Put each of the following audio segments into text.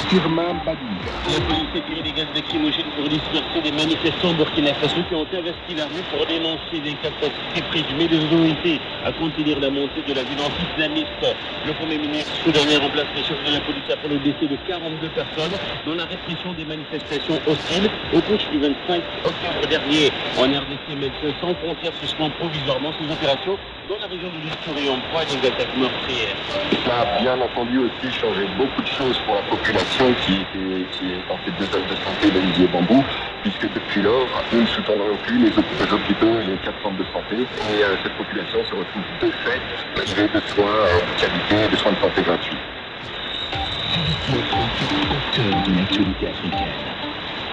Firmin Badouga. La police a tiré des gaz lacrymogènes pour disperser des manifestants burkina Faso qui ont investi la rue pour dénoncer des capacités présumées des autorités à contenir la montée de la violence islamiste. Le Premier ministre soudanais remplace les chefs de la police après le décès de 42 personnes dans la répression des manifestations hostiles au putsch du 25 octobre dernier. En RDC, Médecins sans frontières suspend provisoirement ses opérations dans la région de l'Ituri en proie à des attaques meurtrières. Ça a bien entendu aussi changé beaucoup de choses pour la population qui est dans ces deux zones de santé, l'Olivier Bambou, puisque depuis lors, nous ne soutenons plus les hôpitaux et les 4 centres de santé. Et cette population se retrouve de fait privée de soins de qualité, de soins de santé gratuits. De l'actualité africaine.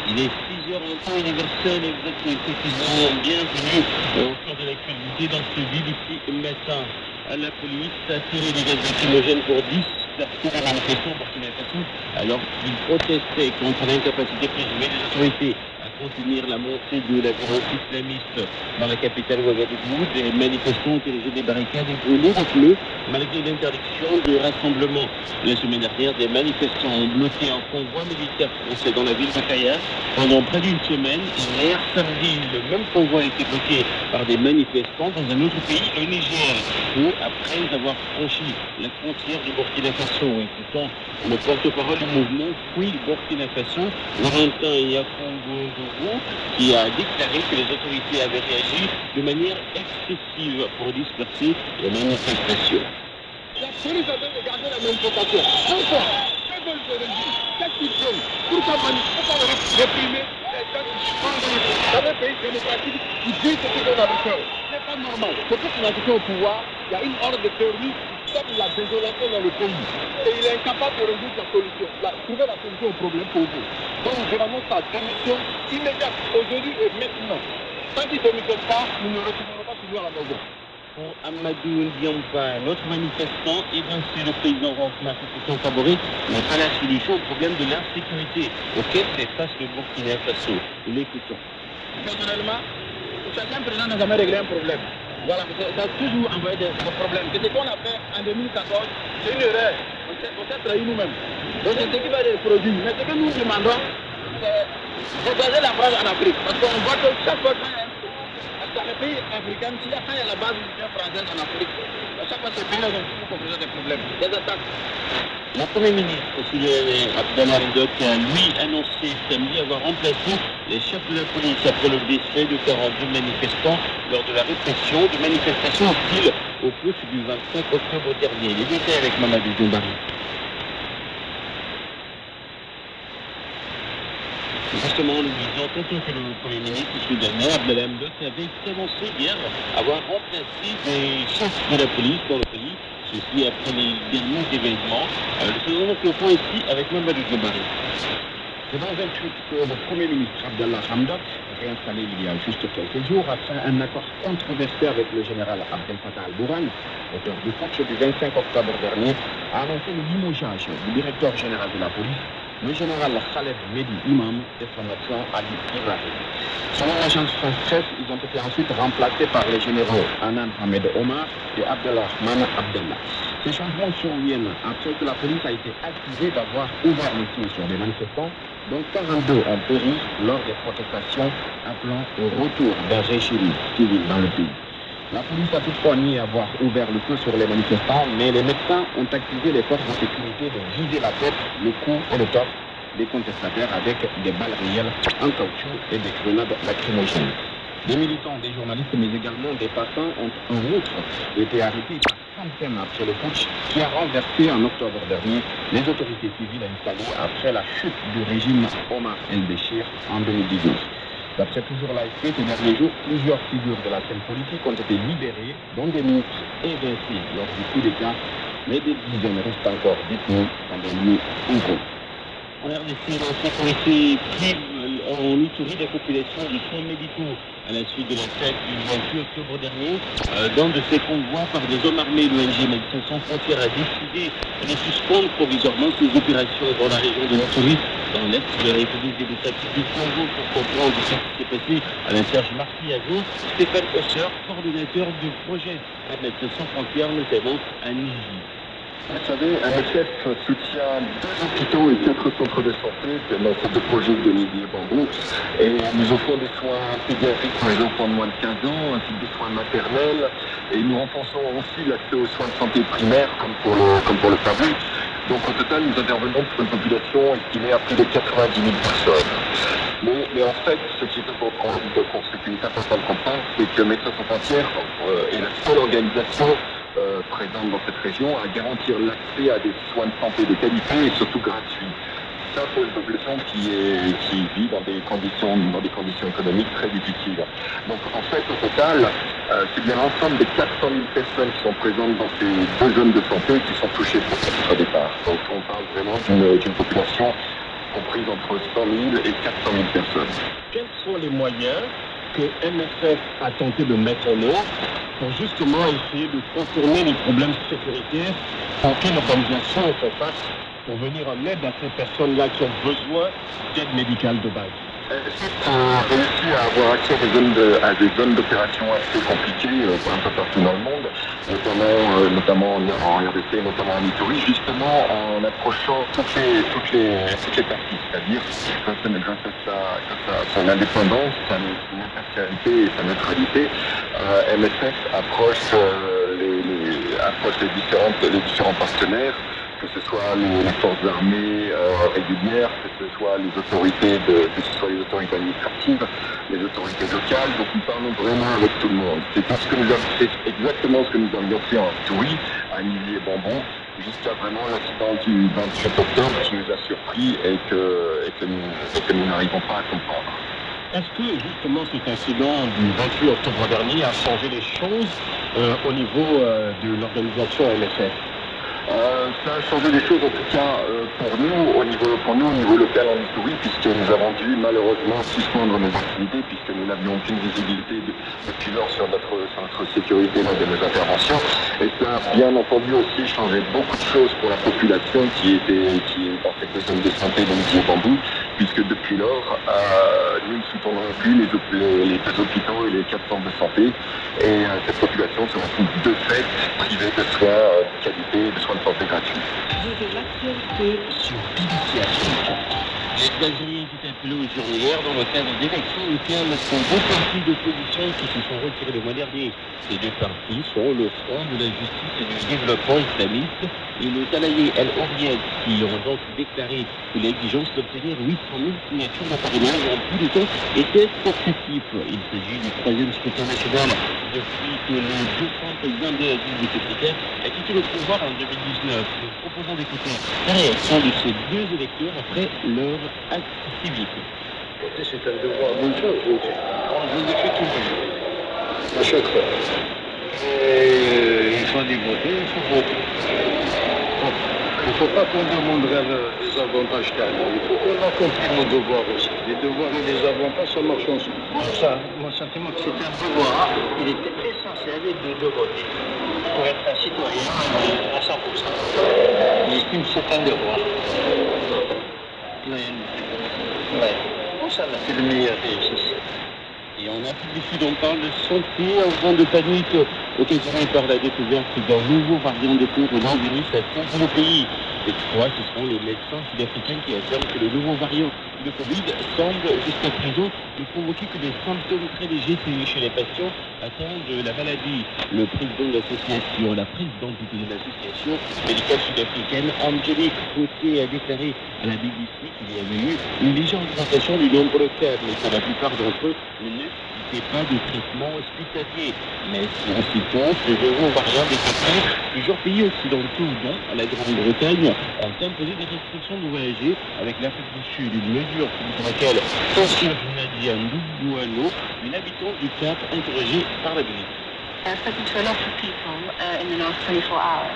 Il est 6h en temps universel et vous êtes effectivement bienvenue au cœur de l'actualité dans ce d'ici matin. La police a tiré des gaz lacrymogènes pour disperser les manifestants au Burkina Faso alors qu'ils protestaient contre l'incapacité présumée des autorités à contenir la montée de la violence islamiste. Dans la capitale Ouagadougou, des manifestants ont érigé des barricades et brûlé des pneus malgré l'interdiction de rassemblement. La semaine dernière, des manifestants ont bloqué un convoi militaire français dans la ville de Kaya pendant près d'une semaine. Hier samedi, le même convoi a été bloqué par des manifestants dans un autre pays, le Niger, où, après avoir franchi la frontière du Burkina Faso, écoutons le porte-parole du mouvement Free Burkina Faso, Laurentin Yakongo-Dougou, qui a déclaré que les autorités avaient réagi de manière excessive pour disperser les manifestations. La police a de garder la même vocation. Encore, que veulent le régime? Qu'est-ce qu'ils veulent? Pourquoi réprimer les gens qui sont dans un pays démocratique qui dit ce qu'ils ont dans le cœur? Ce n'est pas normal. Depuis qu'on a été au pouvoir, il y a une horde de terroristes qui sème la désolation dans le pays. Et il est incapable de résoudre la solution, trouver la solution au problème pour vous. Donc nous demandons sa démission immédiate, aujourd'hui et maintenant. Tant qu'il ne démissionne pas, nous ne retournerons pas toujours à la maison. Pour Amadou Ndiampa, l'autre manifestant, évincé le président Roch-Marc Christian Kaboré, n'est pas la solution au problème de l'insécurité auquel fait face le Burkina Faso. L'écoutons. Personnellement, chacun président n'a jamais réglé un problème. Voilà, ça a toujours envoyé des problèmes. C'est ce qu'on a fait en 2014, c'est une erreur. On s'est trahi nous-mêmes. Donc c'est ce qui va être produit. Mais ce que nous demandons, c'est regarder la France en Afrique. Parce qu'on voit que chaque fois dans les pays africains, quand il y a la base militaire française en Afrique, à chaque fois ces pays-là ont toujours confronté des problèmes, des attaques. Le Premier ministre Souleymane Abdallah Hamdok a lui annoncé samedi avoir remplacé les chefs de la police après le décès de 42 manifestants lors de la répression de manifestations hostiles au putsch du 25 octobre dernier. Les détails avec Mamadou Diombari. Justement, nous disons tantôt que le Premier ministre soudanais, Abdallah Hamdok, avait annoncé hier avoir remplacé des chefs de la police dans le pays, ceci après les derniers événements. Nous faisons donc le point ici avec Mamadou Diombari. C'est dans un tweet que le Premier ministre Abdallah Hamdok, réinstallé il y a juste quelques jours après un accord controversé avec le général Abdel Fattah al-Bourhan, auteur du putsch du 25 octobre dernier, a annoncé le limogeage du directeur général de la police, le général Khaled Mehdi Imam et son adjoint Ali Ibrahim. Selon l'agence France Presse, ils ont été ensuite remplacés par les généraux Anan Hamed Omar et Abdelrahman Abdellah. Ces changements surviennent après que la police a été accusée d'avoir ouvert le feu sur des manifestants, dont 42 ont péri lors des protestations appelant au retour d'un régime civil dans le pays. La police a toutefois nié avoir ouvert le feu sur les manifestants, mais les médecins ont accusé les forces de sécurité de viser la tête, le cou et le torse des contestataires avec des balles réelles en caoutchouc et des grenades lacrymogènes. Des militants, des journalistes, mais également des passants ont en outre été arrêtés par centaines après le putsch qui a renversé en octobre dernier les autorités civiles installées après la chute du régime Omar el-Béchir en 2019. D'après toujours l'AFP, ces derniers jours, plusieurs figures de la scène politique ont été libérées, dont des ministres évincés lors du coup d'État, mais des dizaines restent encore détenus dans des lieux inconnues. En RDC, l'insécurité prive en Ituri des populations de soins médicaux à la suite de l'attaque du 28 octobre dernier. Dans de ces convois par des hommes armés, l'ONG Médecins sans frontières a décidé de suspendre provisoirement ses opérations dans la région de l'Ituri dans l'Est de la République démocratique du Congo pour comprendre ce qui s'est passé à la Serge Martillago. Stéphane Hosser, coordonnateur du projet à Médecins sans frontières, notamment à Niger. Vous savez, MSF soutient 2 hôpitaux et 4 centres de santé dans ces 2 projets de Nizi et Bambou. Et nous offrons des soins pédiatriques pour les enfants de moins de 15 ans, ainsi que des soins maternels. Et nous renforçons aussi l'accès aux soins de santé primaires, comme pour le FABU. Donc au total, nous intervenons pour une population estimée à plus de 90 000 personnes. Mais en fait, ce qui est important de comprendre, c'est que Médecins sans frontières est la seule organisation présente dans cette région à garantir l'accès à des soins de santé de qualité et surtout gratuits. Ça pour une population qui vit dans des conditions économiques très difficiles. Donc en fait au total, c'est bien l'ensemble des 400 000 personnes qui sont présentes dans ces 2 zones de santé qui sont touchées au départ. Donc on parle vraiment d'une population comprise entre 100 000 et 400 000 personnes. Quels sont les moyens que MSF a tenté de mettre en œuvre pour justement essayer de contourner les problèmes sécuritaires auxquels l'organisation fait face pour venir en aide à ces personnes-là qui ont besoin d'aide médicale de base? MSF a réussi à avoir accès à des zones d'opération assez compliquées un peu partout dans le monde, notamment en RDC, notamment en Ituri, justement en approchant toutes les parties, c'est-à-dire grâce à son indépendance, sa impartialité et sa neutralité, MSF approche les différents partenaires, que ce soit les forces armées régulières, que ce soit les autorités administratives, les autorités locales. Donc nous parlons vraiment avec tout le monde. C'est exactement ce que nous avions fait en Ituri, à Nizi et Bambou, jusqu'à vraiment l'incident du 28 octobre qui nous a surpris et que nous n'arrivons pas à comprendre. Est-ce que justement cet incident du 28 octobre dernier a changé les choses au niveau de l'organisation MSF? Ça a changé des choses en tout cas pour nous au niveau local en Ituri, puisque nous avons dû malheureusement suspendre nos activités puisque nous n'avions aucune visibilité depuis lors sur notre sécurité lors de nos interventions. Et ça a bien entendu aussi changé beaucoup de choses pour la population qui est dans cette zone de santé de Nizi et Bambou, puisque depuis lors nous ne soutenons plus les 2 hôpitaux et les 4 centres de santé, et cette population se retrouve de fait privée de soins de qualité et de soins de santé gratuits. L'actualité sur BBC Afrique. Les Algériens étaient appelés aux urnes hier dans le cadre d'élections locales sont 2 partis d'opposition qui se sont retirés le mois dernier. Ces 2 partis sont le Front de la Justice et du Développement islamiste et le Talaye El-Oried, qui ont donc déclaré que l'exigence d'obtenir 800 000 signatures d'un parrainage en plus de temps était excessif. Il s'agit du 3e scrutin national depuis que le défunt président de la ville secrétaire a quitté le pouvoir en 2019. Nous proposons d'écouter la réaction de ces 2 électeurs après leur acte civique. C'est un devoir majeur, Je le fais toujours. à chaque fois. Et il faut aller voter, il faut voter. Il ne faut pas qu'on demande les avantages qu'il y a. Il faut qu'on accomplisse nos devoirs aussi. Les devoirs et les avantages, ça marche ensemble. Pour ça, mon sentiment que c'est un devoir, il était essentiel de voter pour être un citoyen à 100%. J'estime que c'est un devoir. Ouais. Pour ça, là, c'est le meilleur exercice. Et en Afrique du Sud, on parle de santé, un vent de panique occasionné par la découverte d'un nouveau variant de coronavirus à tout le pays. Cette fois, ce seront les médecins sud-africains qui affirment que le nouveau variant de Covid semble jusqu'à présent ne provoquer que des symptômes très légers chez les patients atteints de la maladie. Le président de l'association, la présidente de l'association médicale sud-africaine, Angelique Gauthier, a déclaré à la BBC qu'il y avait eu une légère augmentation du nombre de cas, mais que la plupart d'entre eux ne nécessitaient pas de traitement hospitalier. Mais aussitôt, ce nouveau variant détecté, plusieurs pays occidentaux, dont la Grande-Bretagne, ont imposé des restrictions de voyager avec l'Afrique du Sud, une mesure pour laquelle François Nadia Ndouano, une habitante du Cap, interrogée par la BBC. I've spoken to a lot of people in the last 24 hours.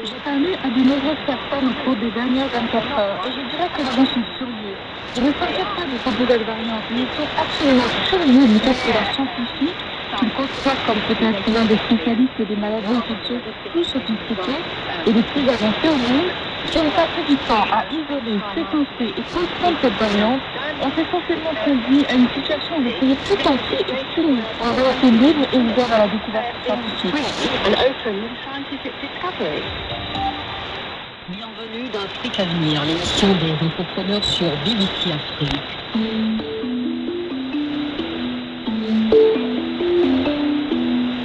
J'ai parlé à de nombreuses personnes au cours des dernières 24 heures et je dirais que les gens sont furieux. Je ne s'inquiète pas de cette nouvelle variante, mais ils sont absolument furieux du fait que la scientifique, qu'ils considèrent comme peut-être l'un des spécialistes des maladies infectieuses les plus sophistiqués et les plus avancés au monde, Qui ont passé du temps à isoler, séquencer et comprendre cette variante, ont essentiellement conduit à une situation où le pays tout entier est uni, en été libre et ouvert à la découverte scientifique. Bienvenue dans Afrique à venir, l'émission des entrepreneurs sur BBC Afrique.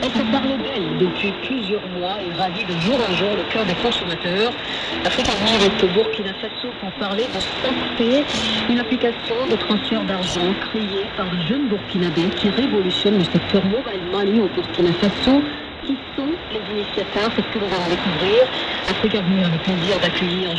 Elle se parle d'elle depuis plusieurs mois et ravit de jour en jour le cœur des consommateurs. Afrique à venir est au Burkina Faso pour parler de SafePay, une application de transfert d'argent créée par de jeunes Burkinabés qui révolutionne le secteur mobile money au Burkina Faso. Qui sont les initiateurs? C'est ce que nous allons découvrir. Afrique à venir a le plaisir d'accueillir